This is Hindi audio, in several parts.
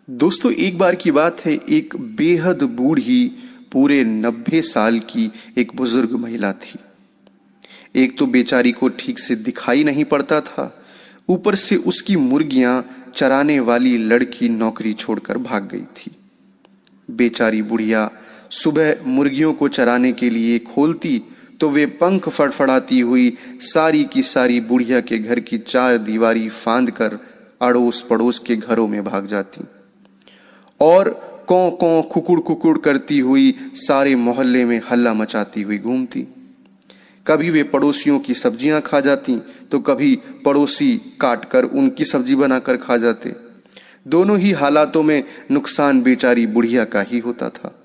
दोस्तों, एक बार की बात है। एक बेहद बूढ़ी, पूरे 90 साल की एक बुजुर्ग महिला थी। एक तो बेचारी को ठीक से दिखाई नहीं पड़ता था, ऊपर से उसकी मुर्गियां चराने वाली लड़की नौकरी छोड़कर भाग गई थी। बेचारी बुढ़िया सुबह मुर्गियों को चराने के लिए खोलती तो वे पंख फड़फड़ाती हुई सारी की सारी बुढ़िया के घर की चार दीवारी फांद कर अड़ोस पड़ोस के घरों में भाग जाती और कौं कौं कुकुड़ कुकुड़ करती हुई सारे मोहल्ले में हल्ला मचाती हुई घूमती। कभी वे पड़ोसियों की सब्जियां खा जाती तो कभी पड़ोसी काटकर उनकी सब्जी बनाकर खा जाते। दोनों ही हालातों में नुकसान बेचारी बुढ़िया का ही होता था।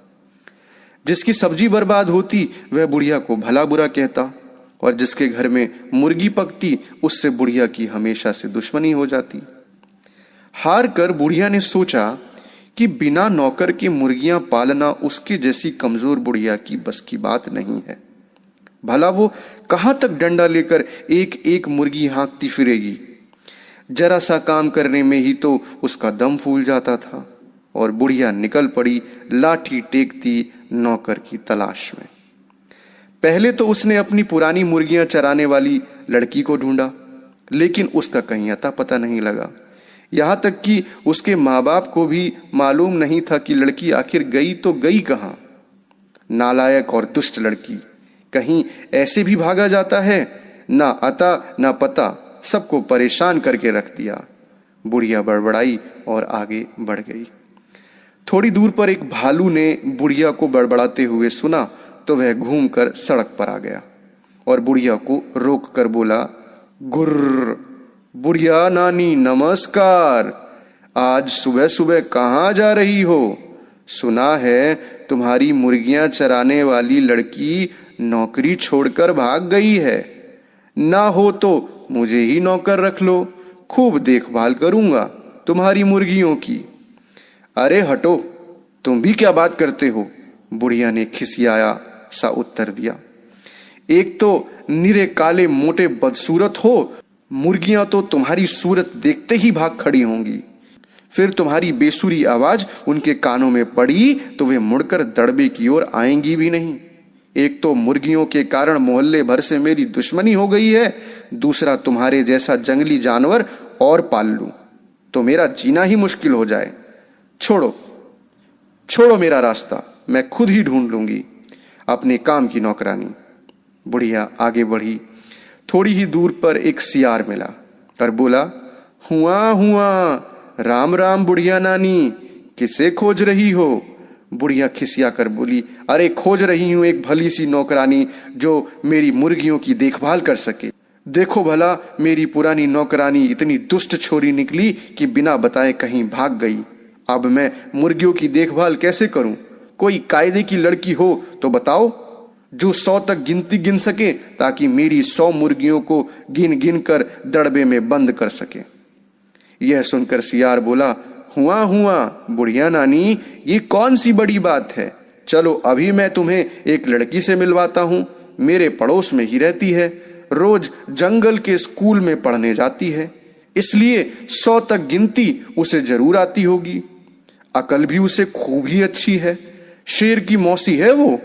जिसकी सब्जी बर्बाद होती वह बुढ़िया को भला बुरा कहता और जिसके घर में मुर्गी पकती उससे बुढ़िया की हमेशा से दुश्मनी हो जाती। हार कर बुढ़िया ने सोचा कि बिना नौकर के मुर्गियां पालना उसके जैसी कमजोर बुढ़िया की बस की बात नहीं है। भला वो कहां तक डंडा लेकर एक एक मुर्गी हाँकती फिरेगी। जरा सा काम करने में ही तो उसका दम फूल जाता था और बुढ़िया निकल पड़ी लाठी टेकती नौकर की तलाश में। पहले तो उसने अपनी पुरानी मुर्गियां चराने वाली लड़की को ढूंढा, लेकिन उसका कहीं अता पता नहीं लगा। यहां तक कि उसके माँ बाप को भी मालूम नहीं था कि लड़की आखिर गई तो गई कहां। नालायक और दुष्ट लड़की, कहीं ऐसे भी भागा जाता है, ना अता ना पता, सबको परेशान करके रख दिया। बुढ़िया बड़बड़ाई और आगे बढ़ गई। थोड़ी दूर पर एक भालू ने बुढ़िया को बड़बड़ाते हुए सुना तो वह घूमकर सड़क पर आ गया और बुढ़िया को रोक कर बोला, गुर्र। बुढ़िया नानी नमस्कार, आज सुबह सुबह कहाँ जा रही हो? सुना है तुम्हारी मुर्गियां चराने वाली लड़की नौकरी छोड़कर भाग गई है। ना हो तो मुझे ही नौकर रख लो, खूब देखभाल करूंगा तुम्हारी मुर्गियों की। अरे हटो, तुम भी क्या बात करते हो? बुढ़िया ने खिसियाया सा उत्तर दिया। एक तो निरे काले मोटे बदसूरत हो, मुर्गियां तो तुम्हारी सूरत देखते ही भाग खड़ी होंगी। फिर तुम्हारी बेसुरी आवाज उनके कानों में पड़ी तो वे मुड़कर दड़बे की ओर आएंगी भी नहीं। एक तो मुर्गियों के कारण मोहल्ले भर से मेरी दुश्मनी हो गई है, दूसरा तुम्हारे जैसा जंगली जानवर और पाल लूं तो मेरा जीना ही मुश्किल हो जाए। छोड़ो छोड़ो मेरा रास्ता, मैं खुद ही ढूंढ लूंगी अपने काम की नौकरानी। बुढ़िया आगे बढ़ी। थोड़ी ही दूर पर एक सियार मिला और बोला, हुआ हुआ, राम राम बुढ़िया नानी, किसे खोज रही हो? बुढ़िया खिसिया कर बोली, अरे खोज रही हूं एक भली सी नौकरानी जो मेरी मुर्गियों की देखभाल कर सके। देखो भला, मेरी पुरानी नौकरानी इतनी दुष्ट छोरी निकली कि बिना बताए कहीं भाग गई। अब मैं मुर्गियों की देखभाल कैसे करूं? कोई कायदे की लड़की हो तो बताओ, जो 100 तक गिनती गिन सके, ताकि मेरी 100 मुर्गियों को गिन गिन कर दड़बे में बंद कर सके। यह सुनकर सियार बोला, हुआ हुआ बुढ़िया नानी, ये कौन सी बड़ी बात है। चलो अभी मैं तुम्हें एक लड़की से मिलवाता हूँ। मेरे पड़ोस में ही रहती है, रोज जंगल के स्कूल में पढ़ने जाती है, इसलिए 100 तक गिनती उसे जरूर आती होगी। अकल भी उसे खूब ही अच्छी है, शेर की मौसी है वो।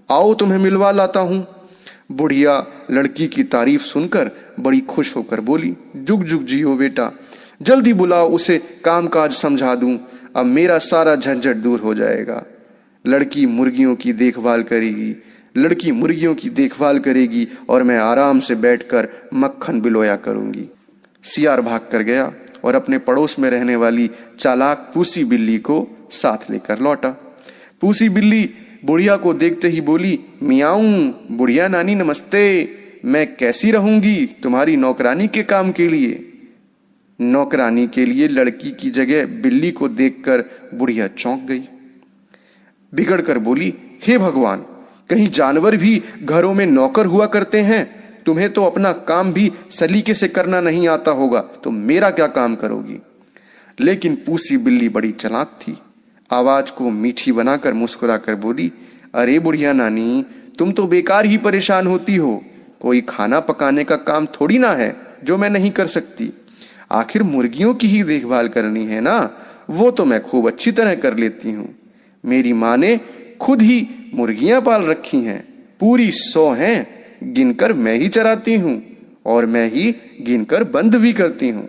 आओ तुम्हें मिलवा लाता हूं। बुढ़िया लड़की की तारीफ सुनकर बड़ी खुश होकर बोली, जुग जुग जियो बेटा, जल्दी बुलाओ उसे, कामकाज समझा दूं, अब मेरा सारा झंझट दूर हो जाएगा। लड़की मुर्गियों की देखभाल करेगी, लड़की मुर्गियों की देखभाल करेगी और मैं आराम से बैठकर मक्खन बिलोया करूंगी। सियार भाग कर गया और अपने पड़ोस में रहने वाली चालाक पूसी बिल्ली को साथ लेकर लौटा। पूसी बिल्ली बुढ़िया को देखते ही बोली, मियाऊं, बुढ़िया नानी नमस्ते, मैं कैसी रहूंगी तुम्हारी नौकरानी के काम के लिए। नौकरानी के लिए लड़की की जगह बिल्ली को देखकर बुढ़िया चौंक गई। बिगड़ कर बोली, हे भगवान, कहीं जानवर भी घरों में नौकर हुआ करते हैं? तुम्हें तो अपना काम भी सलीके से करना नहीं आता होगा, तो मेरा क्या काम करोगी? लेकिन पूसी बिल्ली बड़ी चालाक थी। आवाज को मीठी बनाकर मुस्कुराकर बोली, अरे बुढ़िया नानी, तुम तो बेकार ही परेशान होती हो। कोई खाना पकाने का काम थोड़ी ना है जो मैं नहीं कर सकती। आखिर मुर्गियों की ही देखभाल करनी है ना, वो तो मैं खूब अच्छी तरह कर लेती हूँ। मेरी माँ ने खुद ही मुर्गियां पाल रखी हैं, पूरी 100 हैं, गिनकर मैं ही चराती हूँ और मैं ही गिनकर बंद भी करती हूँ।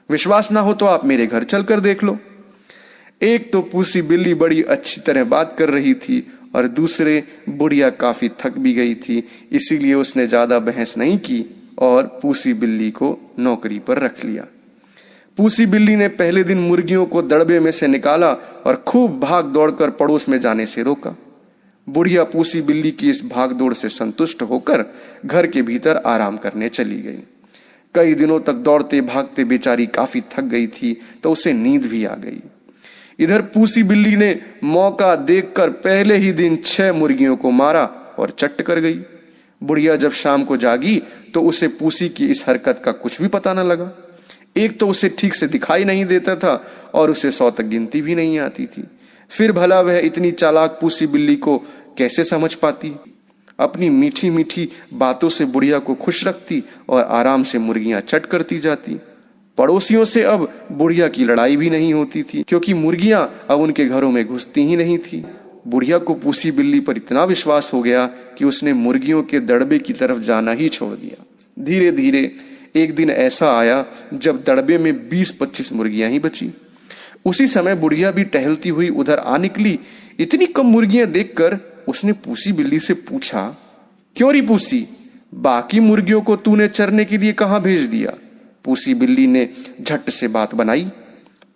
विश्वास ना हो तो आप मेरे घर चलकर देख लो। एक तो पूसी बिल्ली बड़ी अच्छी तरह बात कर रही थी और दूसरे बुढ़िया काफी थक भी गई थी, इसीलिए उसने ज्यादा बहस नहीं की और पूसी बिल्ली को नौकरी पर रख लिया। पूसी बिल्ली ने पहले दिन मुर्गियों को दड़बे में से निकाला और खूब भाग दौड़कर पड़ोस में जाने से रोका। बुढ़िया पूसी बिल्ली की इस भागदौड़ से संतुष्ट होकर घर के भीतर आराम करने चली गई। कई दिनों तक दौड़ते भागते बेचारी काफी थक गई थी तो उसे नींद भी आ गई। इधर पूसी बिल्ली ने मौका देखकर पहले ही दिन 6 मुर्गियों को मारा और चट कर गई। बुढ़िया जब शाम को जागी तो उसे पूसी की इस हरकत का कुछ भी पता न लगा। एक तो उसे ठीक से दिखाई नहीं देता था और उसे 100 तक गिनती भी नहीं आती थी। फिर भला वह इतनी चालाक पूसी बिल्ली को कैसे समझ पाती। अपनी मीठी मीठी बातों से बुढ़िया को खुश रखती और आराम से मुर्गियां चट करती जाती। पड़ोसियों से अब बुढ़िया की लड़ाई भी नहीं होती थी, क्योंकि मुर्गियां अब उनके घरों में घुसती ही नहीं थी। बुढ़िया को पूसी बिल्ली पर इतना विश्वास हो गया कि उसने मुर्गियों के दड़बे की तरफ जाना ही छोड़ दिया। धीरे धीरे एक दिन ऐसा आया जब दड़बे में 20-25 मुर्गियां ही बची। उसी समय बुढ़िया भी टहलती हुई उधर आ निकली। इतनी कम मुर्गियां देखकर उसने पूसी बिल्ली से पूछा, क्यों री पूसी, बाकी मुर्गियों को तूने चरने के लिए कहां भेज दिया? पूसी बिल्ली ने झट से बात बनाई,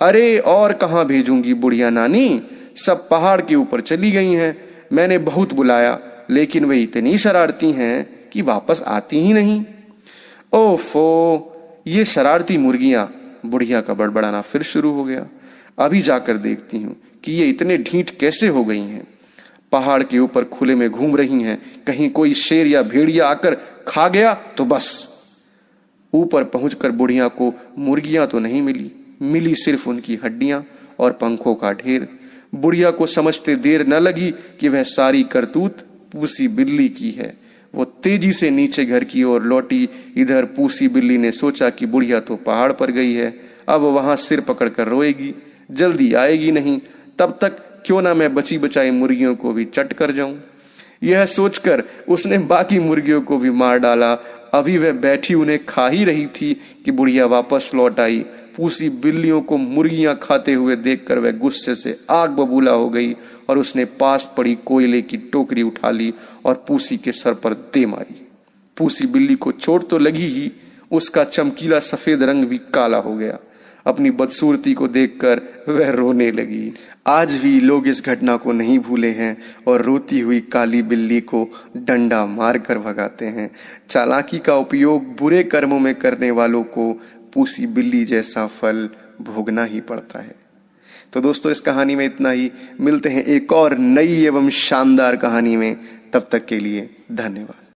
अरे और कहां भेजूंगी बुढ़िया नानी, सब पहाड़ के ऊपर चली गई हैं। मैंने बहुत बुलाया लेकिन वे इतनी शरारती हैं कि वापस आती ही नहीं। ओफो, ये शरारती मुर्गियां। बुढ़िया का बड़बड़ाना फिर शुरू हो गया। अभी जाकर देखती हूँ कि ये इतने ढीठ कैसे हो गई हैं। पहाड़ के ऊपर खुले में घूम रही हैं, कहीं कोई शेर या भेड़िया आकर खा गया तो बस। ऊपर पहुंचकर बुढ़िया को मुर्गियां तो नहीं मिली सिर्फ उनकी हड्डियां और पंखों का ढेर। बुढ़िया को समझते देर न लगी कि वह सारी करतूत पूसी बिल्ली की है। वो तेजी से नीचे घर की ओर लौटी। इधर पूसी बिल्ली ने सोचा कि बुढ़िया तो पहाड़ पर गई है, अब वहां सिर पकड़कर रोएगी, जल्दी आएगी नहीं, तब तक क्यों ना मैं बची बचाई मुर्गियों को भी चट कर जाऊं। यह सोचकर उसने बाकी मुर्गियों को भी मार डाला। अभी वह बैठी उन्हें खा ही रही थी कि बुढ़िया वापस लौट आई। पूसी बिल्लियों को मुर्गियां खाते हुए देखकर वह गुस्से से आग बबूला हो गई और उसने पास पड़ी कोयले की टोकरी उठा ली और पूसी के सर पर दे मारी। पूसी बिल्ली को चोट तो लगी ही, उसका चमकीला सफेद रंग भी काला हो गया। अपनी बदसूरती को देखकर वह रोने लगी। आज भी लोग इस घटना को नहीं भूले हैं और रोती हुई काली बिल्ली को डंडा मारकर भगाते हैं। चालाकी का उपयोग बुरे कर्मों में करने वालों को पूसी बिल्ली जैसा फल भोगना ही पड़ता है। तो दोस्तों, इस कहानी में इतना ही। मिलते हैं एक और नई एवं शानदार कहानी में। तब तक के लिए धन्यवाद।